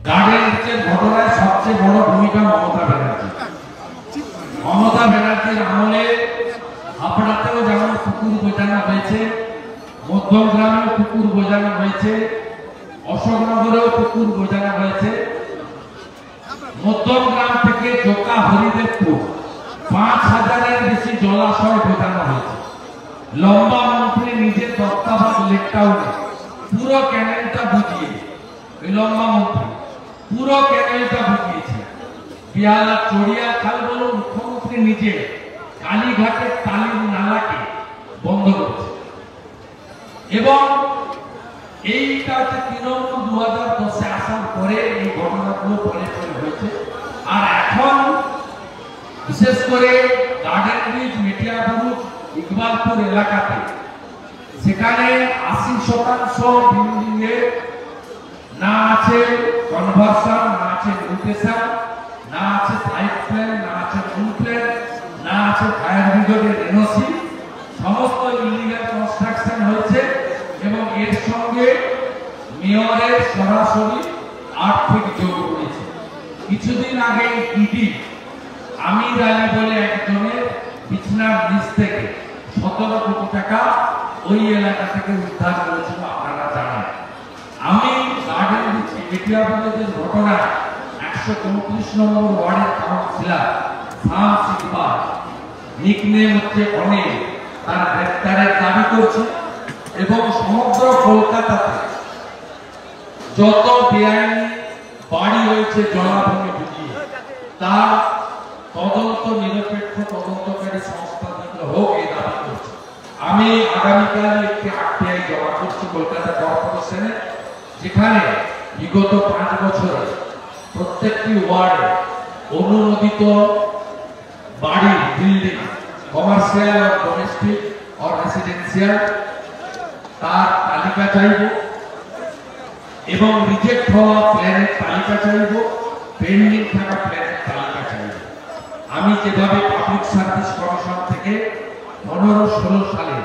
Garden রিচের ঘটনায় সবচেয়ে বড় ভূমিকা মমতা ব্যানার্জি। মমতা ব্যানার্জির আমলে হাবড়াতেও যেমন পুকুর বোঝানো হয়েছে, মধ্যমগ্রামেও পুকুর বোঝানো হয়েছে, অশোকনগরেও পুকুর বোঝানো হয়েছে। মধ্যমগ্রাম থেকে জোকা হরিদেবপুর ৫,০০০-এর বেশি জলাশয় বোঝানো হয়েছে। লম্বা মন্ত্রী নিজের তত্ত্বাবধায়ক লেকটাউনে পুরো ক্যানেলটা বুঝিয়ে, ওই লম্বা মন্ত্রী পুরো ক্যানেলটা বুঝিয়েছে। পিয়ালা চড়িয়া খাল বলে মুখ্যমন্ত্রী নিজে কালীঘাটের টালির নালাকে বন্ধ করেছে। এবং এইটা হচ্ছে তৃণমূল ২০১০-এ আসার পরে এই ঘটনাগুলো পরে পরে হয়েছে। আর এখন বিশেষ করে গার্ডেন ব্রিজ, মেটিয়াবুরুজ, ইকবালপুর এলাকাতে সেখানে ৮০% বিল্ডিংয়ে না আছে কনভার্সন, না আছে মিউটেশন, না আছে সাইট প্ল্যান, না আছে রুল প্ল্যান, না আছে ফায়ার ব্রিগেডের এনওসি, সমস্ত ইলিগাল কনস্ট্রাকশন হয়েছে। এবং এর সঙ্গে মেয়রের সরাসরি আর্থিক যোগ রয়েছে। কিছুদিন আগে ইডি আমির আলী বলে একজনের বিছনার নিচ থেকে ১৭ কোটি টাকা ওই এলাকা থেকে উদ্ধার করেছিল, আপনারা জানেন। আমি গার্ডেন মেটিয়াবুরুজের ঘটনায় ১৩৪ নম্বর ওয়ার্ডের কাউন্সিলর শামস ইকবাল, নিকনেম হচ্ছে অনেক, তার গ্রেফতারের দাবি করছে। এবং সমগ্র কলকাতাতে যত বেআইনি বাড়ি হয়েছে জলাভূমি বুঝিয়ে, তার তদন্ত নিরপেক্ষ তদন্তকারী সংস্থা থেকে হোক এই দাবি করছে। আমি আগামীকাল একটি আরটিআই জমা করছি কলকাতা কর্পোরেশনে, যেখানে বিগত ৫ বছরে প্রত্যেকটি ওয়ার্ডে অনুমোদিত বাড়ি, বিল্ডিং, কমার্শিয়াল আর ডোমেস্টিক আর রেসিডেন্সিয়াল, তার তালিকা চাইব এবং রিজেক্ট হওয়া প্ল্যানের তালিকা চাইব, পেন্ডিং থাকা প্ল্যানের তালিকা চাইব। আমি যেভাবে পাবলিক সার্ভিস কমিশন থেকে ১৫-১৬ সালে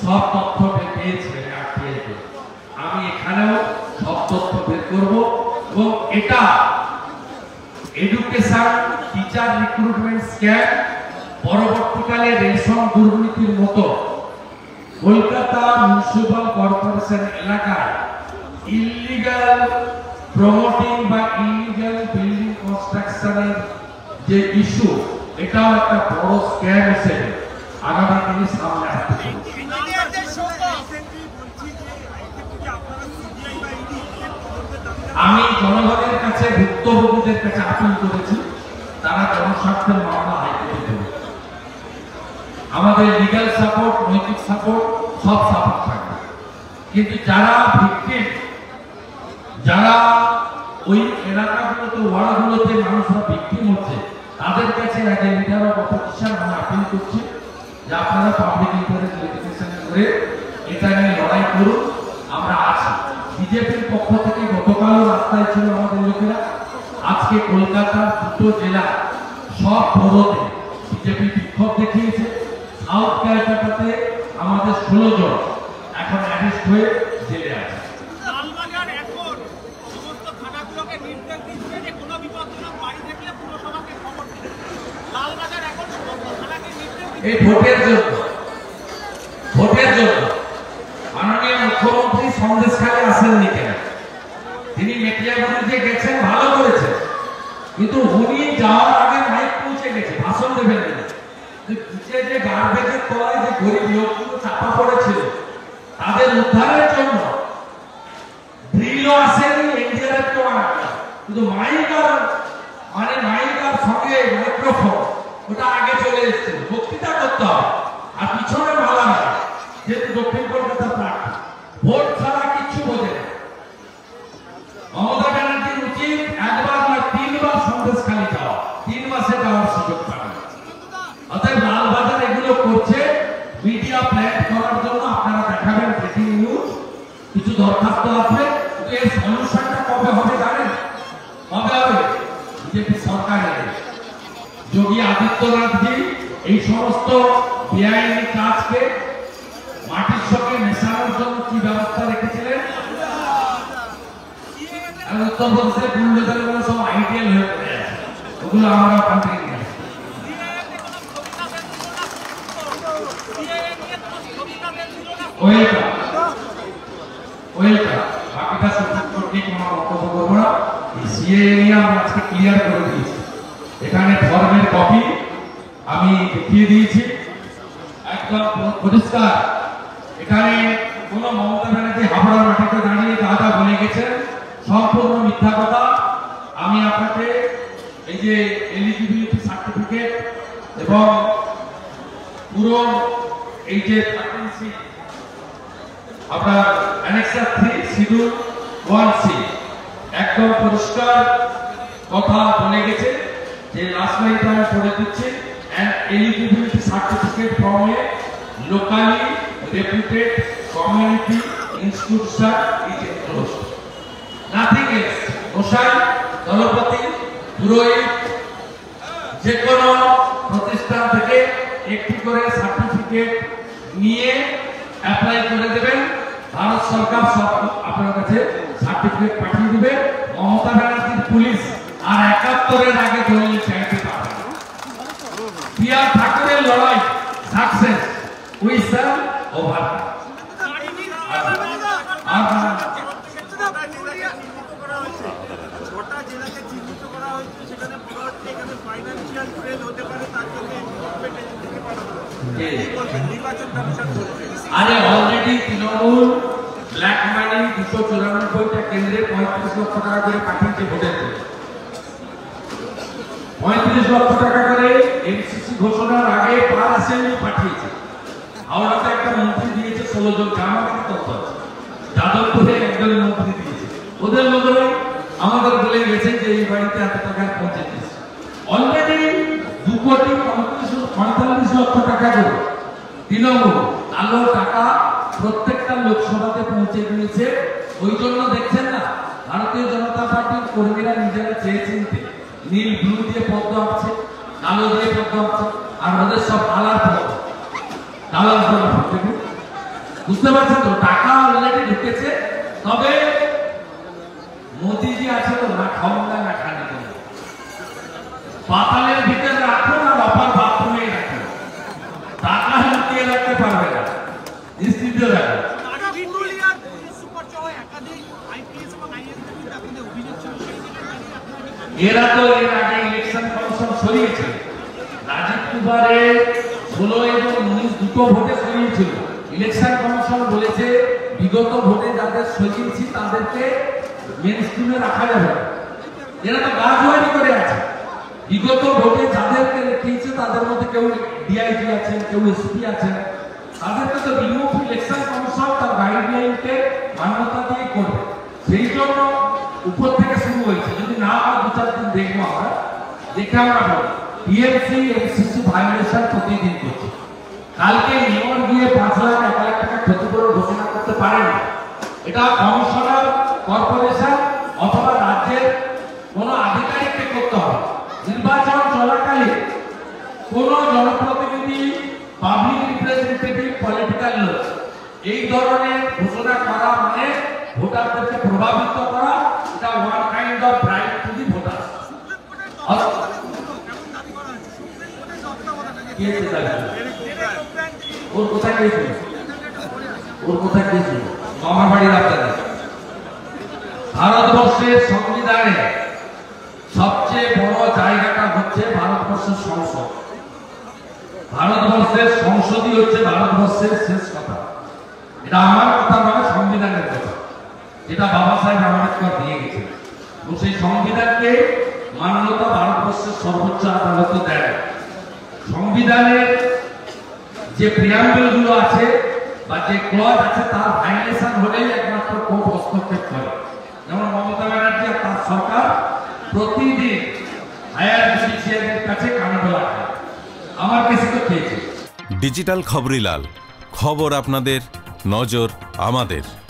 সব তথ্য পেয়েছিলেন আরটিআইতে, আমি এখানেও সব তথ্য বের করব। এবং এটা এডুকেশন, টিচার রিক্রুটমেন্ট স্ক্যাম, পরবর্তীকালে রেশন দুর্নীতির মতো কলকাতা মিউনিসিপাল কর্পোরেশন এলাকায় ইলিগাল প্রমোটিং বা ইলিগাল বিল্ডিং কনস্ট্রাকশনের যে ইস্যু, এটাও একটা বড় স্ক্যাম হিসেবে আগামী দিনে সামনে আসতে চলেছে। আমি জনগণের কাছে, ভুক্তভোগীদের কাছে আপিল করেছি, তারা জনস্বার্থের মামলা হাইকোর্টে দেবে। আমাদের লিগ্যাল সাপোর্ট, নৈতিক সাপোর্ট, সব সাপোর্ট থাকবে। কিন্তু যারা ভিকটিম, যারা ওই এলাকাগুলোতে, ওয়ার্ডগুলোতে মানুষরা ভিকটিম হচ্ছে, তাদের কাছে আগে লিডার অফ অপোজিশন আমি আপিল করছি যে আপনারা পাবলিক ইন্টারেস্ট লিটিগেশন করে এটা নিয়ে লড়াই করুন। আমরা আছি। বিজেপির পক্ষ থেকে গতকালও রাস্তায় ছিল আমাদের লোকেরা। আজকে কলকাতার 2টো জেলা সব পৌরতে বিজেপি বিক্ষোভ দেখিয়েছে। সাউথ ক্যালকাটাতে আমাদের 16 জন এখন অ্যারেস্ট হয়ে জেলে আছে। এই ভোটের জন্য মাননীয় মুখ্যমন্ত্রী সন্দেশখালী আসেননি কেন? তিনি মেটিয়াবুরুজে গেছেন, ভালো করেছেন, কিন্তু উনি যাওয়ার আগে মাইক পৌঁছে গেছে, ভাষণ দেবেন না। যে গার্বেজের তলায় যে গরিব লোকগুলো চাপা পড়েছিল, তাদের উদ্ধারের জন্য ড্রিলও আসেনি, এনডিআরএফ তো কিন্তু মাইক আর সঙ্গে মাইক্রোফোন ওটা আগে চলে এসেছিল। বক্তৃতা করতে হবে আর পিছনে মালা না, যেহেতু দক্ষিণ কলকাতার প্রার্থী, ভোট ছাড়া কিচ্ছু বোঝে না। মমতা ব্যানার্জির উচিত একবার না 3বার সন্দেশখালী যাওয়া, 3 মাসে যাওয়ার সুযোগ পাবে। অতএব লালবাজার এগুলো করছে মিডিয়া প্ল্যান করার জন্য। আপনারা দেখাবেন ব্রেকিং নিউজ, কিছু দরখাস্ত আছে, কিন্তু এর সলিউশনটা কবে হবে জানেন? কবে হবে? বিজেপি সরকারের যোগী আদিত্যনাথজি এই সমস্ত বেআইনি কাজকে মাটির সঙ্গে মেশানোর জন্য কি ব্যবস্থা রেখেছিলেন? আর উত্তরপ্রদেশে বুলডোজারের গুলো সব আইডিয়াল হয়ে পড়ে আছে, ওগুলো আমরা ওখান থেকে নিয়ে আসি। ওয়েলকাম ওয়েলকাম, বাকিটা ঠিক আমার বক্তব্য করবো না। সিএএ নিয়ে আমি আজকে ক্লিয়ার করে দিয়েছি, এখানে ফর্মের কপি আমি দেখিয়ে দিয়েছি একদম পরিষ্কার। এখানে কোন মমতা ব্যানার্জি হাবড়ার মাটিতে দাঁড়িয়ে যা যা বলে গেছেন সম্পূর্ণ মিথ্যা কথা। আমি আপনাকে এই যে এলিজিবিলিটি সার্টিফিকেট এবং পুরো এই যে আপনার অ্যানেক্সার 3 শিডিউল 1C একদম পরিষ্কার কথা বলে গেছে যে লাস্ট লাইনটা আমি পড়ে দিচ্ছি, and eligibility certificate from a locally reputed community institution is enclosed. Nothing else. গোসাই, দলপতি, পুরোহিত যে কোনো প্রতিষ্ঠান থেকে একটি করে সার্টিফিকেট নিয়ে অ্যাপ্লাই করে দেবেন, ভারত সরকার সব আপনার কাছে সার্টিফিকেট পাঠিয়ে দিবে। মমতা ব্যানার্জির পুলিশ আর ৭১-এর আগে দলিল চাইতে পারবে। পিয়ার ঠাকুরের লড়াই সাকসেস, উই শ্যাল ওভারকাম। আরে অলরেডি তৃণমূল ব্ল্যাক মানি ২৯৪টা কেন্দ্রে ৩৫ লক্ষ টাকা করে পাঠিয়েছে ভোটের জন্য। ৩৫ লক্ষ টাকা করে এমসিসি ঘোষণার আগে পার অ্যাসেম্বলি পাঠিয়েছে। হাওড়াতে একটা মন্ত্রী দিয়েছে ১৬ জন, আমাদের তথ্য আছে। যাদবপুরে একজন মন্ত্রী দিয়েছে, ওদের লোকেরাই আমাদের বলে গেছে যে এই বাড়িতে এত টাকা পৌঁছে দিয়েছে। অলরেডি ২,৪৫ লক্ষ টাকা করে তৃণমূল আলো টাকা প্রত্যেকটা লোকসভাতে পৌঁছে দিয়েছে। ওই জন্য দেখছেন না ভারতীয় জনতা পার্টির কর্মীরা নিজেরা চেয়ে চিনতে নীল ব্লু দিয়ে পদ্ম আঁকছে, কালো দিয়ে পদ্ম আঁকছে, আর ওদের সব কালার পদ্ম, কালার পদ্ম। বুঝতে পারছেন তো, টাকা অলরেডি ঢুকেছে। তবে মোদিজি আছে তো না খাওয়া না খানি, পাতালের ভিতরে রাখুন আর অপার বাথরুমে রাখুন, টাকা লুকিয়ে রাখতে পারবে না, নিশ্চিত রাখুন। এরা তো এর আগে ইলেকশন কমিশন সরিয়েছে, রাজীব কুমারে 16 এবং 19 দুটো ভোটে সরিয়েছিল। ইলেকশন কমিশন বলেছে বিগত ভোটে যাদের সরিয়েছি তাদেরকে মেন স্ট্রিমে রাখা যাবে। এরা তো গা জোয়ারি করে আছে। বিগত ভোটে যাদেরকে রেখেছে তাদের মধ্যে কেউ ডিআইজি আছেন, কেউ এসপি আছেন, তাদেরকে তো রিমুভ ইলেকশন কমিশন তার গাইডলাইনকে মান্যতা দিয়ে করবে। সেই জন্য উপর থেকে শুরু হয়েছে। যদি না হয় ২-৪ দিন দেখবো আমরা, দেখে আমরা বলি টিএমসি এমসিসি ভায়োলেশন প্রতিদিন করছে। কালকে মেয়র গিয়ে ৫ লাখ ১ লাখ টাকা ক্ষতিপূরণ ঘোষণা করতে পারে না। এটা কমিশনার, কর্পোরেশন অথবা রাজ্যের কোন আধিকারিককে করতে হবে। নির্বাচন চলাকালীন কোন জনপ্রতিনিধি, পাবলিক রিপ্রেজেন্টেটিভ, পলিটিক্যাল লোক এই ধরনের ঘোষণা করা মানে ভোটারদেরকে প্রভাবিত করা। এটা one kind of right to the voter. ওর কোথায় গিয়েছিল, ওর কোথায় গিয়েছিল মামার বাড়ির আপনাদের। ভারতবর্ষের সংবিধানে সবচেয়ে বড় জায়গাটা হচ্ছে ভারতবর্ষের সংসদ। ভারতবর্ষের সংসদই হচ্ছে ভারতবর্ষের শেষ কথা। এটা আমার কথা নয়, সংবিধানের কথা, যেটা বাবা সাহেব আম্বেদকর দিয়ে গেছেন। তো সেই সংবিধানকে মান্যতা ভারতবর্ষের সর্বোচ্চ আদালত দেয়। সংবিধানের যে প্রিয়াম্বল গুলো আছে বা যে ক্লজ আছে তার ভায়োলেশন হলেই একমাত্র কোর্ট হস্তক্ষেপ করে। যেমন মমতা ব্যানার্জি আর তার সরকার প্রতিদিন হায়ার জুডিশিয়ারির কাছে কানডোলা খায়। আমার কাছে তো খেয়েছে। ডিজিটাল খবরিলাল, খবর আপনাদের, নজর আমাদের।